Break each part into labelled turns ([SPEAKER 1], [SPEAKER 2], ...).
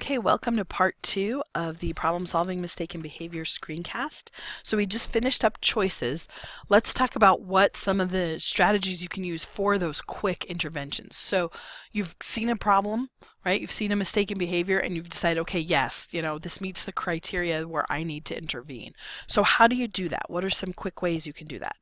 [SPEAKER 1] Okay, welcome to part two of the Problem Solving Mistaken Behavior Screencast. So we just finished up choices. Let's talk about what some of the strategies you can use for those quick interventions. So you've seen a problem, right? You've seen a mistaken behavior and you've decided, okay, yes, this meets the criteria where I need to intervene. So how do you do that? What are some quick ways you can do that?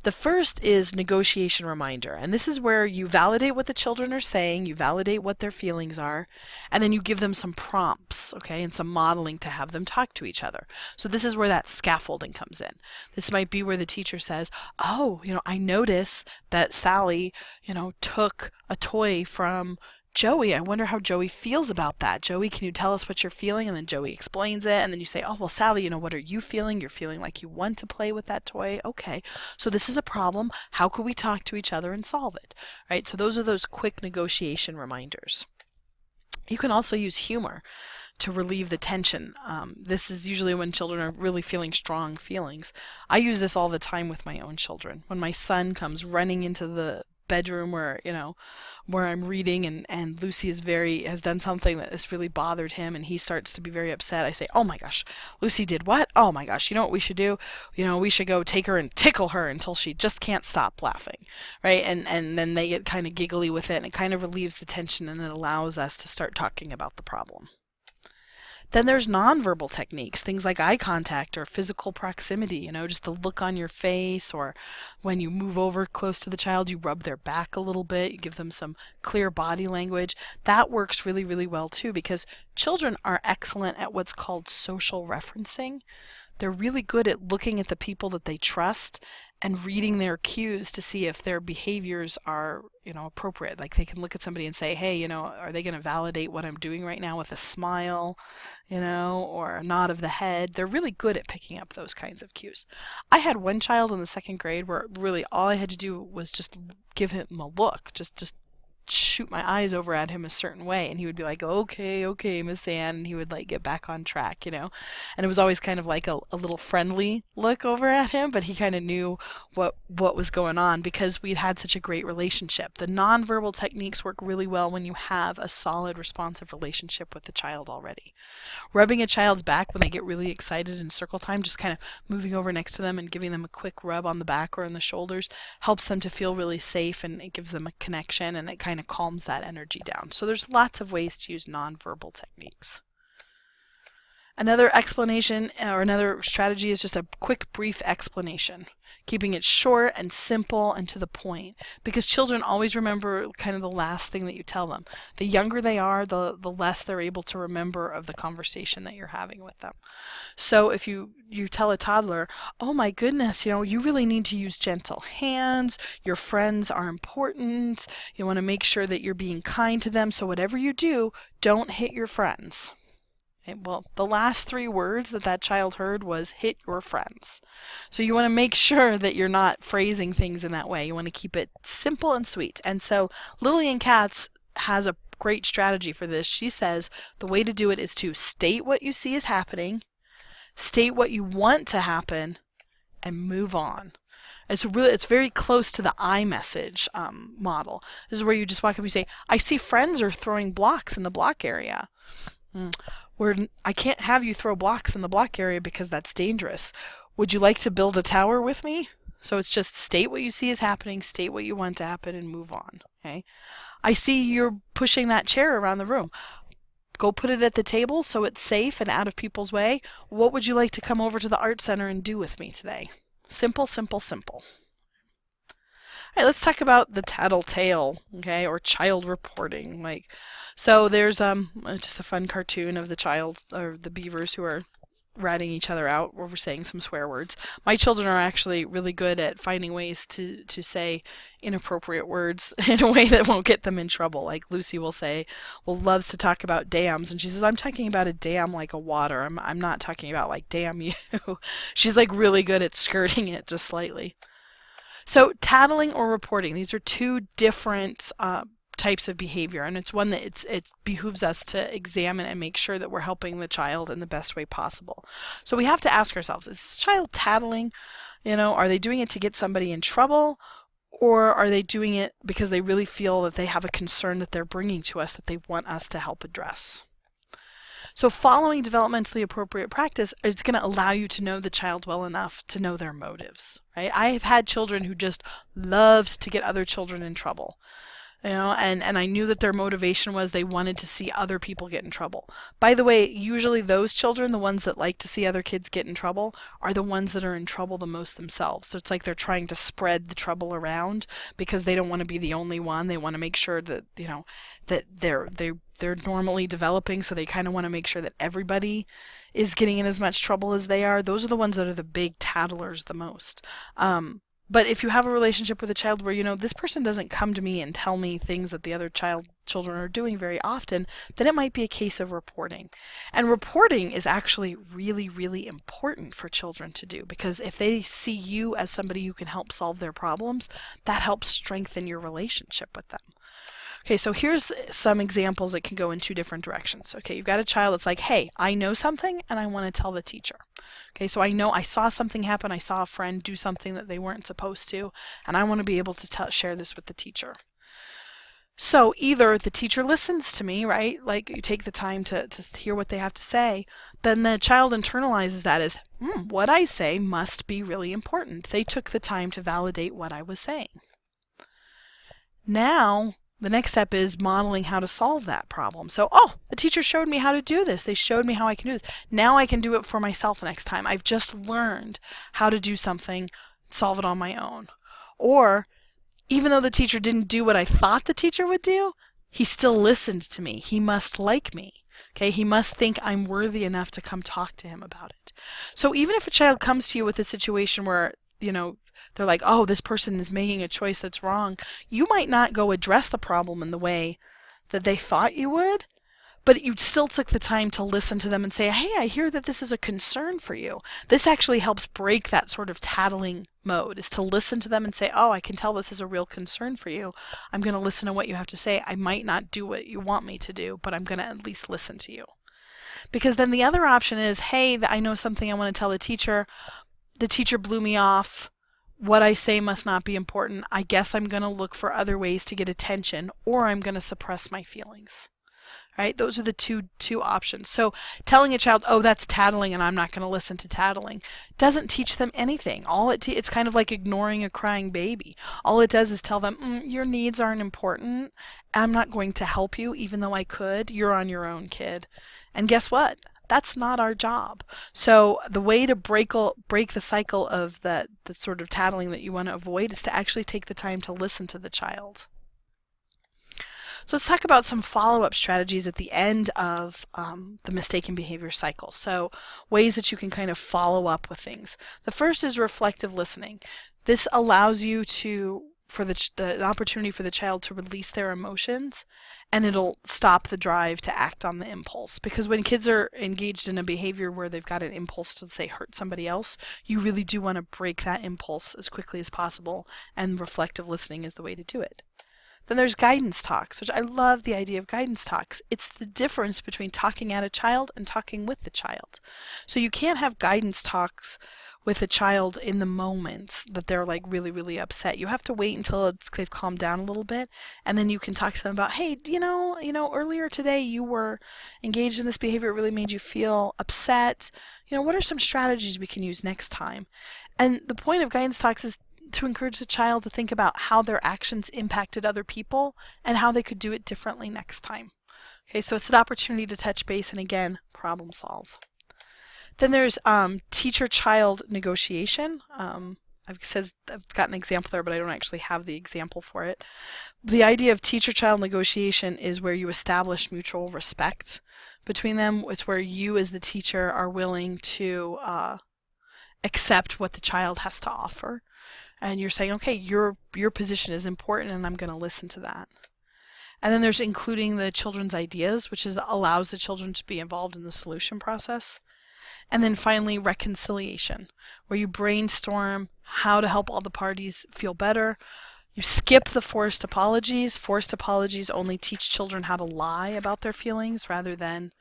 [SPEAKER 1] The first is negotiation reminder. And this is where you validate what the children are saying, you validate what their feelings are, and then you give them some prompts, okay, and some modeling to have them talk to each other. So this is where that scaffolding comes in. This might be where the teacher says, oh, I notice that Sally, took a toy from Joey. I wonder how Joey feels about that. Joey, can you tell us what you're feeling? And then Joey explains it. And then you say, oh, well, Sally, what are you feeling? You're feeling like you want to play with that toy. Okay. So this is a problem. How could we talk to each other and solve it? Right? So those are those quick negotiation reminders. You can also use humor to relieve the tension. This is usually when children are really feeling strong feelings. I use this all the time with my own children. When my son comes running into the bedroom where I'm reading and Lucy has done something that has really bothered him and he starts to be very upset. I say, oh my gosh, Lucy did what? Oh my gosh, you know what we should do? We should go take her and tickle her until she just can't stop laughing, right? And then they get kind of giggly with it and it kind of relieves the tension and it allows us to start talking about the problem. Then there's nonverbal techniques, things like eye contact or physical proximity, just the look on your face, or when you move over close to the child, you rub their back a little bit, you give them some clear body language. That works really, really well too, because children are excellent at what's called social referencing. They're really good at looking at the people that they trust and reading their cues to see if their behaviors are, appropriate. Like they can look at somebody and say, hey, are they going to validate what I'm doing right now with a smile, or a nod of the head? They're really good at picking up those kinds of cues. I had one child in the second grade where really all I had to do was just give him a look, just shoot my eyes over at him a certain way and he would be like, okay, Miss Ann, and he would get back on track, and it was always kind of like a little friendly look over at him, but he kind of knew what was going on because we'd had such a great relationship. The nonverbal techniques work really well when you have a solid responsive relationship with the child already. Rubbing a child's back when they get really excited in circle time, just kind of moving over next to them and giving them a quick rub on the back or on the shoulders helps them to feel really safe, and it gives them a connection and it kind of calms that energy down. So there's lots of ways to use nonverbal techniques. Another explanation or another strategy is just a quick, brief explanation, keeping it short and simple and to the point, because children always remember kind of the last thing that you tell them. The younger they are, the less they're able to remember of the conversation that you're having with them. So if you tell a toddler, oh my goodness, you really need to use gentle hands, your friends are important, you want to make sure that you're being kind to them, so whatever you do, don't hit your friends. Okay, well, the last three words that child heard was hit your friends. So you want to make sure that you're not phrasing things in that way. You want to keep it simple and sweet. And so Lillian Katz has a great strategy for this. She says the way to do it is to state what you see is happening, state what you want to happen, and move on. It's very close to the I message model. This is where you just walk up and you say, I see friends are throwing blocks in the block area. Where I can't have you throw blocks in the block area because that's dangerous. Would you like to build a tower with me? So it's just state what you see is happening, state what you want to happen, and move on. Okay? I see you're pushing that chair around the room. Go put it at the table so it's safe and out of people's way. What would you like to come over to the art center and do with me today? Simple, simple, simple. All right, let's talk about the tattletale, okay, or child reporting. So there's just a fun cartoon of the child or the beavers who are ratting each other out where we're saying some swear words. My children are actually really good at finding ways to say inappropriate words in a way that won't get them in trouble. Like Lucy loves to talk about dams, and she says, I'm talking about a dam like a water. I'm not talking about like damn you. She's really good at skirting it just slightly. So tattling or reporting, these are two different types of behavior, and it's one that it behooves us to examine and make sure that we're helping the child in the best way possible. So we have to ask ourselves, is this child tattling? Are they doing it to get somebody in trouble, or are they doing it because they really feel that they have a concern that they're bringing to us that they want us to help address? So following developmentally appropriate practice is going to allow you to know the child well enough to know their motives, right? I have had children who just loved to get other children in trouble. And I knew that their motivation was they wanted to see other people get in trouble. By the way, usually those children, the ones that like to see other kids get in trouble, are the ones that are in trouble the most themselves. So it's like they're trying to spread the trouble around because they don't want to be the only one. They want to make sure that, that they're normally developing, so they kind of want to make sure that everybody is getting in as much trouble as they are. Those are the ones that are the big tattlers the most. But if you have a relationship with a child where, this person doesn't come to me and tell me things that the other children are doing very often, then it might be a case of reporting. And reporting is actually really, really important for children to do, because if they see you as somebody who can help solve their problems, that helps strengthen your relationship with them. Okay, so here's some examples that can go in two different directions. Okay, you've got a child that's like, hey, I know something and I want to tell the teacher. Okay, so I know I saw something happen, I saw a friend do something that they weren't supposed to, and I want to be able to share this with the teacher. So either the teacher listens to me, right? Like you take the time to hear what they have to say, then the child internalizes that as, what I say must be really important. They took the time to validate what I was saying. Now, the next step is modeling how to solve that problem. So, the teacher showed me how to do this. They showed me how I can do this. Now I can do it for myself next time. I've just learned how to do something, solve it on my own. Or, even though the teacher didn't do what I thought the teacher would do, he still listened to me. He must like me. Okay, he must think I'm worthy enough to come talk to him about it. So even if a child comes to you with a situation where, they're like, this person is making a choice that's wrong, you might not go address the problem in the way that they thought you would, but you still took the time to listen to them and say, hey, I hear that this is a concern for you. This actually helps break that sort of tattling mode, is to listen to them and say, I can tell this is a real concern for you. I'm going to listen to what you have to say. I might not do what you want me to do, but I'm going to at least listen to you. Because then the other option is, hey, I know something I want to tell the teacher. The teacher blew me off. What I say must not be important. I guess I'm going to look for other ways to get attention, or I'm going to suppress my feelings. Right? Those are the two options. So telling a child, that's tattling and I'm not going to listen to tattling, doesn't teach them anything. It's kind of like ignoring a crying baby. All it does is tell them, your needs aren't important. I'm not going to help you even though I could. You're on your own, kid. And guess what? That's not our job. So the way to break the cycle of the sort of tattling that you want to avoid is to actually take the time to listen to the child. So let's talk about some follow-up strategies at the end of the mistaken behavior cycle. So ways that you can kind of follow up with things. The first is reflective listening. This allows you for the opportunity for the child to release their emotions, and it'll stop the drive to act on the impulse. Because when kids are engaged in a behavior where they've got an impulse to, say, hurt somebody else, you really do want to break that impulse as quickly as possible, and reflective listening is the way to do it. Then there's guidance talks, which I love the idea of guidance talks. It's the difference between talking at a child and talking with the child. So you can't have guidance talks with a child in the moment that they're like really, really upset. You have to wait until they've calmed down a little bit, and then you can talk to them about, hey, earlier today you were engaged in this behavior. It really made you feel upset. What are some strategies we can use next time? And the point of guidance talks is to encourage the child to think about how their actions impacted other people and how they could do it differently next time. Okay, so it's an opportunity to touch base and, again, problem solve. Then there's teacher-child negotiation. I've got an example there, but I don't actually have the example for it. The idea of teacher-child negotiation is where you establish mutual respect between them. It's where you as the teacher are willing to accept what the child has to offer. And you're saying, okay, your position is important and I'm going to listen to that. And then there's including the children's ideas, which allows the children to be involved in the solution process. And then finally, reconciliation, where you brainstorm how to help all the parties feel better. You skip the forced apologies. Forced apologies only teach children how to lie about their feelings rather than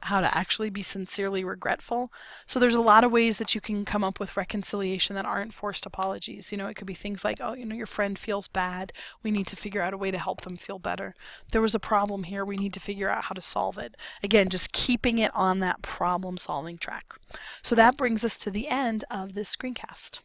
[SPEAKER 1] how to actually be sincerely regretful. So there's a lot of ways that you can come up with reconciliation that aren't forced apologies. It could be things like, oh, your friend feels bad. We need to figure out a way to help them feel better. There was a problem here. We need to figure out how to solve it. Again, just keeping it on that problem solving track. So that brings us to the end of this screencast.